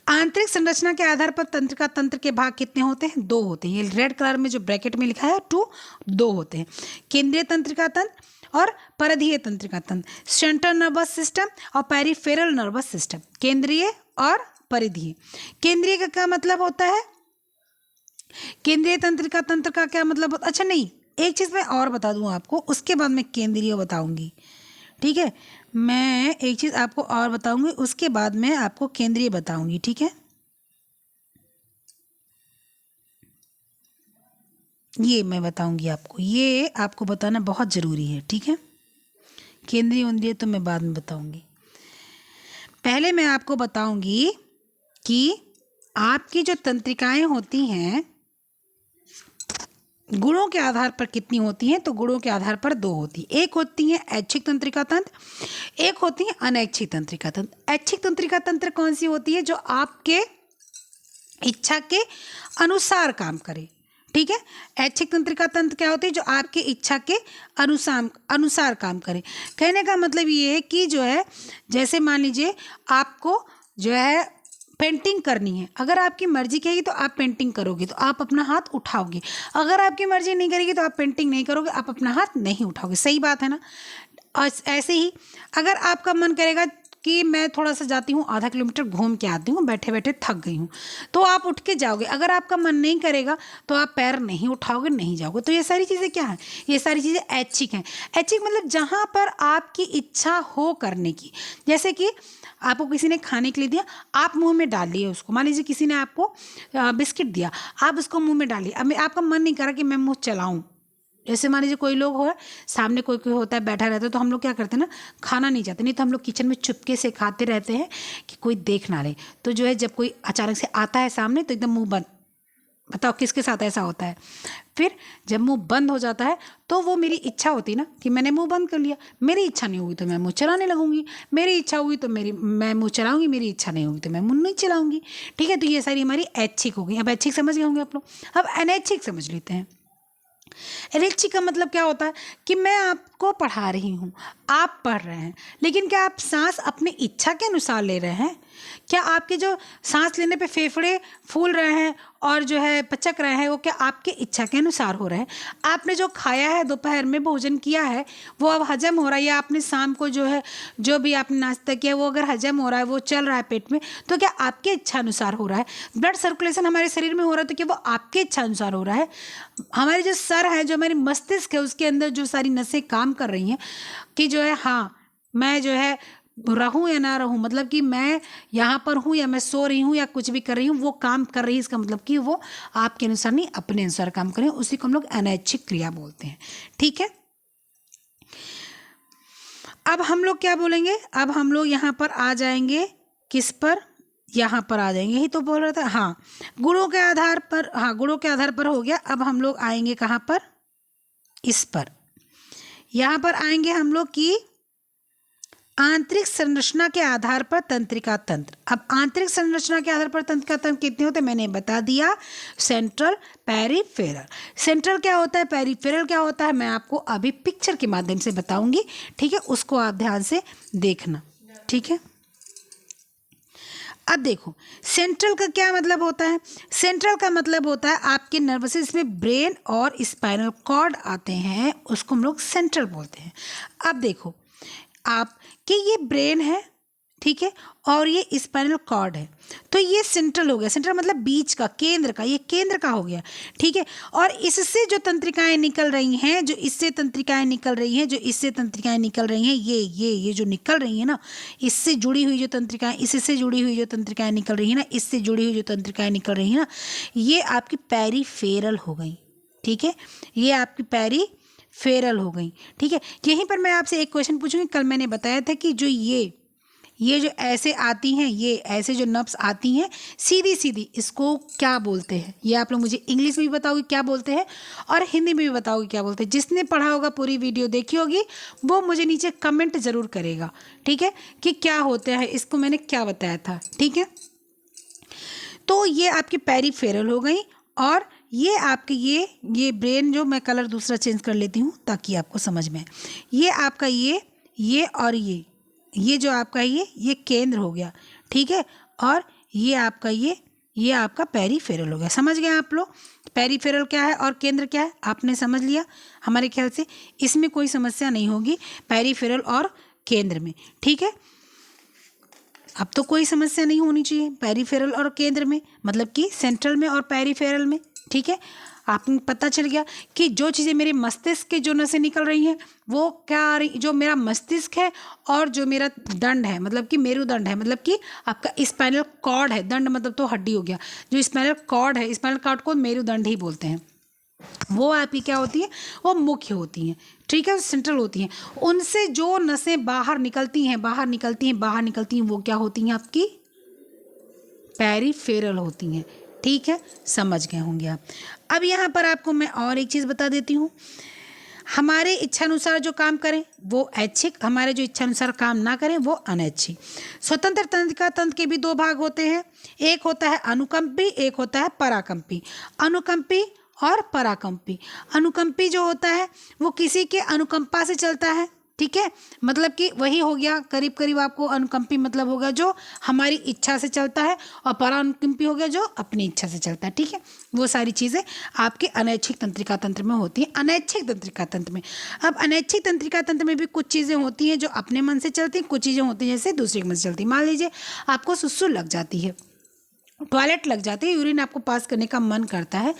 आंतरिक संरचना के आधार पर तंत्रिका तंत्र के भाग कितने होते हैं, 2 होते हैं। ये रेड कलर में जो ब्रैकेट में लिखा है 2 होते हैं, केंद्रीय तंत्रिका तंत्र और परिधीय तंत्रिका तंत्र, सेंट्रल नर्वस सिस्टम और पेरिफेरल नर्वस सिस्टम। केंद्रीय और परिधीय। केंद्रीय का क्या मतलब होता है, केंद्रीय तंत्रिका तंत्र का क्या मतलब होता, अच्छा नहीं, एक चीज़ मैं और बता दूं आपको, उसके बाद मैं केंद्रीय बताऊंगी। ठीक है, मैं एक चीज़ आपको और बताऊंगी, उसके बाद मैं आपको केंद्रीय बताऊंगी। ठीक है, ये मैं बताऊंगी आपको, ये आपको बताना बहुत ज़रूरी है। ठीक है, केंद्रीय उंद्रीय तो मैं बाद में बताऊंगी। पहले मैं आपको बताऊंगी कि आपकी जो तंत्रिकाएं होती हैं गुणों के आधार पर कितनी होती हैं, तो गुणों के आधार पर 2 होती है। एक होती है ऐच्छिक तंत्रिका तंत्र, एक होती है अनैच्छिक तंत्रिका तंत्र। ऐच्छिक तंत्रिका तंत्र कौन सी होती है? जो आपके इच्छा के अनुसार काम करे। ठीक है, ऐच्छिक तंत्रिका तंत्र क्या होती है? जो आपके इच्छा के अनुसार काम करे। कहने का मतलब ये है कि जो है, जैसे मान लीजिए आपको जो है पेंटिंग करनी है, अगर आपकी मर्जी कहेगी तो आप पेंटिंग करोगे, तो आप अपना हाथ उठाओगे। अगर आपकी मर्जी नहीं करेगी तो आप पेंटिंग नहीं करोगे, आप अपना हाथ नहीं उठाओगे। सही बात है ना? और ऐसे ही अगर आपका मन करेगा कि मैं थोड़ा सा जाती हूँ, आधा किलोमीटर घूम के आती हूँ, बैठे बैठे थक गई हूँ, तो आप उठ के जाओगे। अगर आपका मन नहीं करेगा तो आप पैर नहीं उठाओगे, नहीं जाओगे। तो ये सारी चीज़ें क्या हैं? ये सारी चीज़ें ऐच्छिक हैं। ऐच्छिक मतलब जहाँ पर आपकी इच्छा हो करने की। जैसे कि आपको किसी ने खाने के लिए दिया, आप मुंह में डाल लिए उसको। मान लीजिए किसी ने आपको बिस्किट दिया, आप उसको मुंह में डालिए। अब आपका मन नहीं कर रहा कि मैं मुंह चलाऊं। जैसे मान लीजिए कोई लोग हो, सामने कोई कोई होता है, बैठा रहता है, तो हम लोग क्या करते हैं ना, खाना नहीं चाहते, नहीं तो हम लोग किचन में चुपके से खाते रहते हैं कि कोई देख ना ले। तो जो है जब कोई अचानक से आता है सामने तो एकदम मुंह बंद। बताओ किसके साथ ऐसा होता है? फिर जब मुंह बंद हो जाता है तो वो मेरी इच्छा होती ना कि मैंने मुंह बंद कर लिया। मेरी इच्छा नहीं होगी तो मैं मुंह चलाने लगूंगी, मेरी इच्छा होगी तो मैं मुंह चलाऊंगी, मेरी इच्छा नहीं होगी तो मैं मुंह नहीं चलाऊंगी। ठीक है, तो ये सारी हमारी ऐच्छिक हो गई। अब ऐच्छिक समझ गए होंगे आप लोग। अब अनैच्छिक समझ लेते हैं। अनैच्छिक का मतलब क्या होता है कि मैं आपको पढ़ा रही हूँ, आप पढ़ रहे हैं, लेकिन क्या आप सांस अपनी इच्छा के अनुसार ले रहे हैं? क्या आपके जो सांस लेने पे फेफड़े फूल रहे हैं और जो है पचक रहे हैं, वो क्या आपके इच्छा के अनुसार हो रहे हैं? आपने जो खाया है, दोपहर में भोजन किया है, वो अब हजम हो रहा है, या आपने शाम को जो है जो भी आपने नाश्ता किया वो अगर हजम हो रहा है, वो चल रहा है पेट में, तो क्या आपके इच्छा अनुसार हो रहा है? ब्लड सर्कुलेशन हमारे शरीर में हो रहा है, तो क्या वो आपके इच्छा अनुसार हो रहा है? हमारे जो सर है, जो हमारी मस्तिष्क है, उसके अंदर जो सारी नसें काम कर रही हैं कि जो है हाँ मैं जो है रहूं या ना रहूं, मतलब कि मैं यहाँ पर हूँ या मैं सो रही हूँ या कुछ भी कर रही हूँ, वो काम कर रही है। इसका मतलब कि वो आपके अनुसार नहीं, अपने अनुसार काम कर रही है। उसी को हम लोग अनैच्छिक क्रिया बोलते हैं। ठीक है, अब हम लोग क्या बोलेंगे? अब हम लोग यहाँ पर आ जाएंगे, किस पर? यहाँ पर आ जाएंगे। यही तो बोल रहा था। हाँ, गुणों के आधार पर। हाँ, गुणों के आधार पर हो गया। अब हम लोग आएंगे कहाँ पर? इस पर। यहाँ पर आएंगे हम लोग की आंतरिक संरचना के आधार पर तंत्रिका तंत्र। अब आंतरिक संरचना के आधार पर तंत्रिका तंत्र कितने होते हैं मैंने बता दिया। Central, peripheral. सेंट्रल क्या होता है, पेरिफेरल क्या होता है, मैं आपको अभी पिक्चर के माध्यम से बताऊंगी। ठीक है, उसको आप ध्यान से देखना। ठीक है, अब देखो सेंट्रल का क्या मतलब होता है। सेंट्रल का मतलब होता है आपके नर्वस सिस्टम में ब्रेन और स्पाइनल कॉर्ड आते हैं, उसको हम लोग सेंट्रल बोलते हैं। अब देखो आप कि ये ब्रेन है, ठीक है, और ये स्पाइनल कॉर्ड है, तो ये सेंट्रल हो गया। सेंट्रल मतलब बीच का, केंद्र का, ये केंद्र का हो गया। ठीक है, और इससे जो तंत्रिकाएं निकल रही हैं, जो इससे तंत्रिकाएं निकल रही हैं, जो इससे तंत्रिकाएं निकल रही हैं, ये जो निकल रही है ना, इससे जुड़ी हुई जो तंत्रिकाएं, इससे जुड़ी हुई जो तंत्रिकाएं निकल रही है ना, इससे जुड़ी हुई जो तंत्रिकाएं निकल रही है ना, ये आपकी पेरिफेरल हो गई। ठीक है, ये आपकी पेरिफेरल हो गई। ठीक है, यहीं पर मैं आपसे एक क्वेश्चन पूछूंगी। कल मैंने बताया था कि जो ये जो ऐसे आती हैं, ये ऐसे जो नब्स आती हैं सीधी सीधी, इसको क्या बोलते हैं? ये आप लोग मुझे इंग्लिश में भी बताओगे क्या बोलते हैं और हिंदी में भी बताओगे क्या बोलते हैं। जिसने पढ़ा होगा, पूरी वीडियो देखी होगी, वो मुझे नीचे कमेंट ज़रूर करेगा। ठीक है, कि क्या होते हैं, इसको मैंने क्या बताया था। ठीक है, तो ये आपकी पेरिफेरल हो गई, और ये आपके ये ब्रेन, जो मैं कलर दूसरा चेंज कर लेती हूँ ताकि आपको समझ में आए। ये आपका ये और ये जो आपका ये केंद्र हो गया। ठीक है, और ये आपका ये आपका पेरिफेरल हो गया। समझ गए आप लोग? पेरिफेरल क्या है और केंद्र क्या है, आपने समझ लिया। हमारे ख्याल से इसमें कोई समस्या नहीं होगी, पेरिफेरल और केंद्र में। ठीक है, अब तो कोई समस्या नहीं होनी चाहिए पेरिफेरल और केंद्र में, मतलब कि सेंट्रल में और पेरिफेरल में। ठीक है, आपको पता चल गया कि जो चीज़ें मेरे मस्तिष्क के जो नसें निकल रही हैं, वो क्या आ रही, जो मेरा मस्तिष्क है और जो मेरा दंड है, मतलब कि मेरुदंड है, मतलब कि आपका स्पाइनल कॉर्ड है। दंड मतलब तो हड्डी हो गया। जो स्पाइनल कॉर्ड है, स्पाइनल कॉर्ड को मेरुदंड ही बोलते हैं। वो आपकी क्या होती है, वो मुख्य होती हैं, ठीक है, सेंट्रल होती हैं। उनसे जो नसें बाहर निकलती हैं, बाहर निकलती हैं, बाहर निकलती हैं, वो क्या होती हैं, आपकी पेरिफेरल होती हैं, ठीक है, समझ गए होंगे आप। अब यहाँ पर आपको मैं और एक चीज़ बता देती हूँ, हमारे इच्छानुसार जो काम करें वो ऐच्छिक, हमारे जो इच्छानुसार काम ना करें वो अनैच्छिक। स्वतंत्र तंत्रिका तंत्र के भी दो भाग होते हैं, एक होता है अनुकंपी, एक होता है पराकंपी। अनुकंपी और पराकंपी। अनुकंपी जो होता है वो किसी के अनुकंपा से चलता है, ठीक है, मतलब कि वही हो गया करीब करीब आपको अनुकंपी मतलब होगा जो हमारी इच्छा से चलता है, और परानुकंपी हो गया जो अपनी इच्छा से चलता है, ठीक है। वो सारी चीज़ें आपके अनैच्छिक तंत्रिका तंत्र में होती हैं। अनैच्छिक तंत्रिका तंत्र में, अब अनैच्छिक तंत्रिका तंत्र में भी कुछ चीज़ें होती हैं जो अपने मन से चलती हैं, कुछ चीज़ें होती हैं जैसे दूसरे के मन से चलती हैं। मान लीजिए आपको सुसु लग जाती है, टॉयलेट लग जाती है, यूरिन आपको पास करने का मन करता है,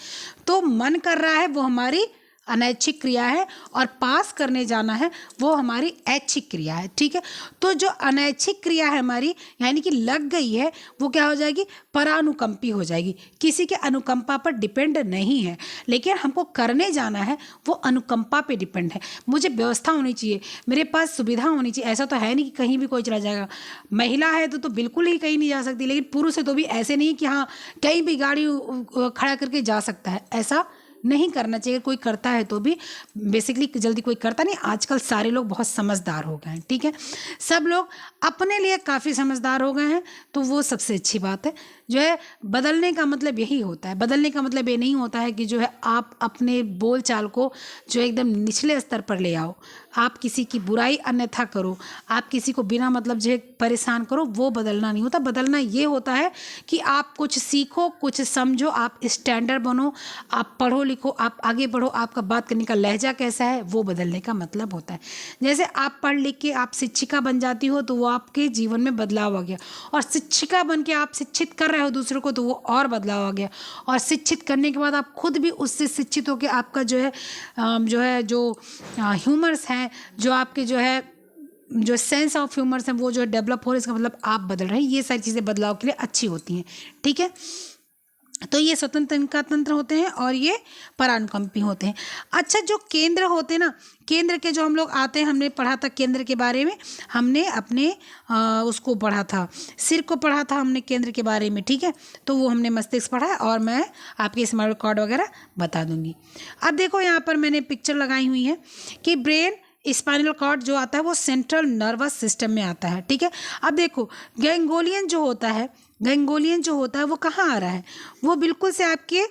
तो मन कर रहा है वो हमारी अनैच्छिक क्रिया है, और पास करने जाना है वो हमारी ऐच्छिक क्रिया है, ठीक है। तो जो अनैच्छिक क्रिया है हमारी, यानी कि लग गई है, वो क्या हो जाएगी, परानुकंपी हो जाएगी, किसी के अनुकंपा पर डिपेंड नहीं है। लेकिन हमको करने जाना है वो अनुकंपा पे डिपेंड है, मुझे व्यवस्था होनी चाहिए, मेरे पास सुविधा होनी चाहिए। ऐसा तो है नहीं कि कहीं भी कोई चला जाएगा, महिला है तो बिल्कुल ही कहीं नहीं जा सकती, लेकिन पुरुष है तो भी ऐसे नहीं कि हाँ कहीं भी गाड़ी खड़ा करके जा सकता है, ऐसा नहीं करना चाहिए। कोई करता है तो भी बेसिकली जल्दी कोई करता नहीं, आजकल सारे लोग बहुत समझदार हो गए हैं, ठीक है, सब लोग अपने लिए काफ़ी समझदार हो गए हैं, तो वो सबसे अच्छी बात है। जो है बदलने का मतलब यही होता है, बदलने का मतलब ये नहीं होता है कि जो है आप अपने बोल चाल को जो एकदम निचले स्तर पर ले आओ, आप किसी की बुराई अन्यथा करो, आप किसी को बिना मतलब जो है परेशान करो, वो बदलना नहीं होता। बदलना ये होता है कि आप कुछ सीखो, कुछ समझो, आप स्टैंडर्ड बनो, आप पढ़ो लिखो, आप आगे बढ़ो, आपका बात करने का लहजा कैसा है, वो बदलने का मतलब होता है। जैसे आप पढ़ लिख के आप शिक्षिका बन जाती हो तो वो आपके जीवन में बदलाव आ गया, और शिक्षिका बन के आप शिक्षित कर रहे हो दूसरों को तो वो और बदलाव आ गया, और शिक्षित करने के बाद आप खुद भी उससे शिक्षित होकर आपका जो ह्यूमर्स हैं, जो आपके जो सेंस ऑफ ह्यूमर्स हैं, वो जो डेवलप हो रहे, इसका मतलब आप बदल रहे हैं। ये सारी चीज़ें बदलाव के लिए अच्छी होती हैं, ठीक है। तो ये स्वतंत्र तंत्रिका तंत्र होते हैं और ये परानुकंपी होते हैं। अच्छा, जो केंद्र होते हैं ना, केंद्र के जो हम लोग आते हैं, हमने पढ़ा था केंद्र के बारे में, हमने अपने उसको पढ़ा था, सिर को पढ़ा था हमने केंद्र के बारे में, ठीक है। तो वो हमने मस्तिष्क पढ़ा है, और मैं आपके स्माइल कॉर्ड वगैरह बता दूंगी। अब देखो यहाँ पर मैंने पिक्चर लगाई हुई है कि ब्रेन स्पाइनल कॉर्ड जो आता है वो सेंट्रल नर्वस सिस्टम में आता है, ठीक है। अब देखो गैंगोलियन जो होता है, गैंगोलियन जो होता है वो कहाँ आ रहा है, वो बिल्कुल से आपके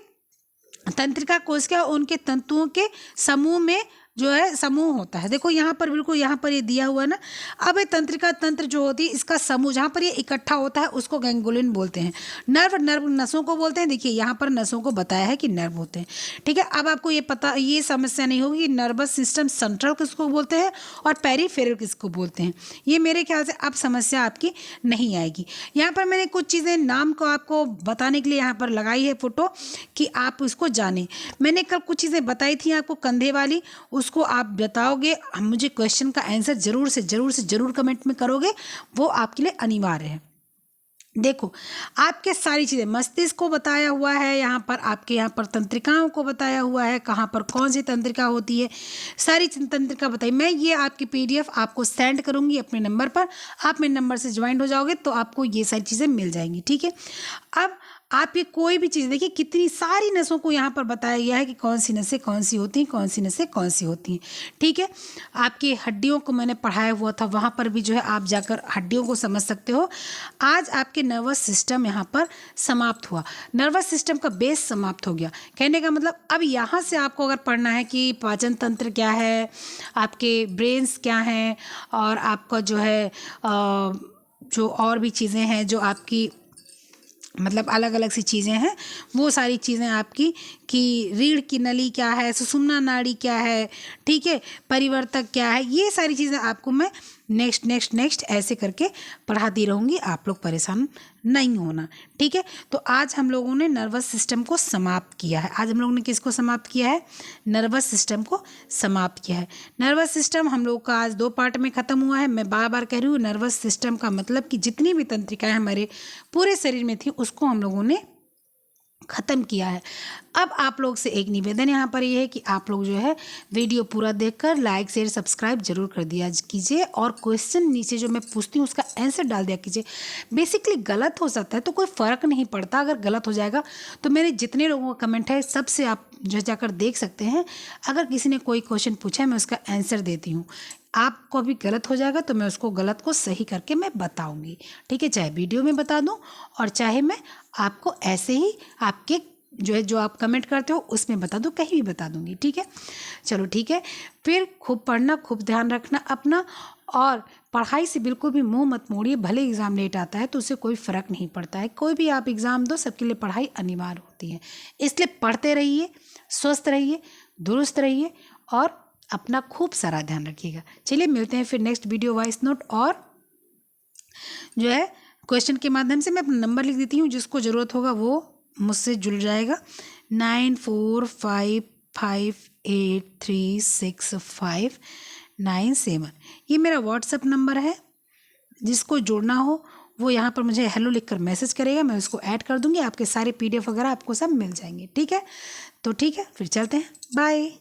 तंत्रिका कोशिका उनके तंतुओं के समूह में जो है समूह होता है। देखो यहाँ पर बिल्कुल यहाँ पर ये दिया हुआ है ना। अब ये तंत्रिका तंत्र जो होती है इसका समूह जहाँ पर ये इकट्ठा होता है उसको गैंगोलियन बोलते हैं। नर्व नसों को बोलते हैं। देखिए यहाँ पर नसों को बताया है कि नर्व होते हैं, ठीक है। अब आपको ये पता, ये समस्या नहीं होगी कि नर्वस सिस्टम सेंट्रल किसको बोलते हैं और पेरिफेरल किसको बोलते हैं। ये मेरे ख्याल से अब समस्या आपकी नहीं आएगी। यहाँ पर मैंने कुछ चीज़ें नाम को आपको बताने के लिए यहाँ पर लगाई है फोटो कि आप उसको जानें। मैंने कल कुछ चीज़ें बताई थी आपको कंधे वाली, उसको आप बताओगे, मुझे क्वेश्चन का आंसर जरूर कमेंट में करोगे, वो आपके लिए अनिवार्य है। देखो आपके सारी चीज़ें मस्तिष्क को बताया हुआ है, यहाँ पर आपके यहाँ पर तंत्रिकाओं को बताया हुआ है, कहाँ पर कौन सी तंत्रिका होती है, सारी तंत्रिका बताई। मैं ये आपकी PDF आपको सेंड करूँगी अपने नंबर पर, आप मेरे नंबर से ज्वाइन हो जाओगे तो आपको ये सारी चीज़ें मिल जाएंगी, ठीक है। अब आप ये कोई भी चीज़ देखिए, कितनी सारी नसों को यहाँ पर बताया गया है कि कौन सी नसें कौन सी होती हैं, कौन सी नसें कौन सी होती हैं, ठीक है। आपकी हड्डियों को मैंने पढ़ाया हुआ था, वहाँ पर भी जो है आप जाकर हड्डियों को समझ सकते हो। आज आपके नर्वस सिस्टम यहाँ पर समाप्त हुआ, नर्वस सिस्टम का बेस समाप्त हो गया। कहने का मतलब अब यहाँ से आपको अगर पढ़ना है कि पाचन तंत्र क्या है, आपके ब्रेन्स क्या हैं, और आपका जो है जो और भी चीज़ें हैं जो आपकी मतलब अलग अलग सी चीज़ें हैं, वो सारी चीज़ें आपकी कि रीढ़ की नली क्या है, सुषुम्ना नाड़ी क्या है, ठीक है, परिवर्तक क्या है, ये सारी चीज़ें आपको मैं नेक्स्ट ऐसे करके पढ़ाती रहूँगी। आप लोग परेशान नहीं होना, ठीक है। तो आज हम लोगों ने नर्वस सिस्टम को समाप्त किया है। आज हम लोगों ने किसको समाप्त किया है? नर्वस सिस्टम को समाप्त किया है। नर्वस सिस्टम हम लोग का आज 2 पार्ट में ख़त्म हुआ है। मैं बार बार कह रही हूँ, नर्वस सिस्टम का मतलब कि जितनी भी तंत्रिकाएँ हमारे पूरे शरीर में थी उसको हम लोगों ने ख़त्म किया है। अब आप लोग से एक निवेदन यहाँ पर ये है कि आप लोग जो है वीडियो पूरा देखकर लाइक शेयर सब्सक्राइब जरूर कर दिया कीजिए, और क्वेश्चन नीचे जो मैं पूछती हूँ उसका आंसर डाल दिया कीजिए। बेसिकली गलत हो सकता है तो कोई फ़र्क नहीं पड़ता, अगर गलत हो जाएगा तो मेरे जितने लोगों का कमेंट है सबसे आप जो जाकर देख सकते हैं। अगर किसी ने कोई क्वेश्चन पूछा है मैं उसका आंसर देती हूँ। आपको अभी गलत हो जाएगा तो मैं उसको गलत को सही करके मैं बताऊंगी, ठीक है। चाहे वीडियो में बता दूं और चाहे मैं आपको ऐसे ही आपके जो आप कमेंट करते हो उसमें बता दूं, कहीं भी बता दूंगी, ठीक है। चलो ठीक है, फिर खूब पढ़ना, खूब ध्यान रखना अपना, और पढ़ाई से बिल्कुल भी मुंह मत मोड़िए। भले एग्ज़ाम लेट आता है तो उससे कोई फ़र्क नहीं पड़ता है, कोई भी आप एग्ज़ाम दो सबके लिए पढ़ाई अनिवार्य होती है। इसलिए पढ़ते रहिए, स्वस्थ रहिए, दुरुस्त रहिए और अपना खूब सारा ध्यान रखिएगा। चलिए मिलते हैं फिर नेक्स्ट वीडियो वॉइस नोट और जो है क्वेश्चन के माध्यम से। मैं अपना नंबर लिख देती हूँ, जिसको ज़रूरत होगा वो मुझसे जुड़ जाएगा। 9455836597, ये मेरा व्हाट्सएप नंबर है। जिसको जुड़ना हो वो यहाँ पर मुझे हेलो लिखकर मैसेज करेगा, मैं उसको ऐड कर दूँगी, आपके सारे PDF वगैरह आपको सब मिल जाएंगे, ठीक है। तो ठीक है, फिर चलते हैं, बाय।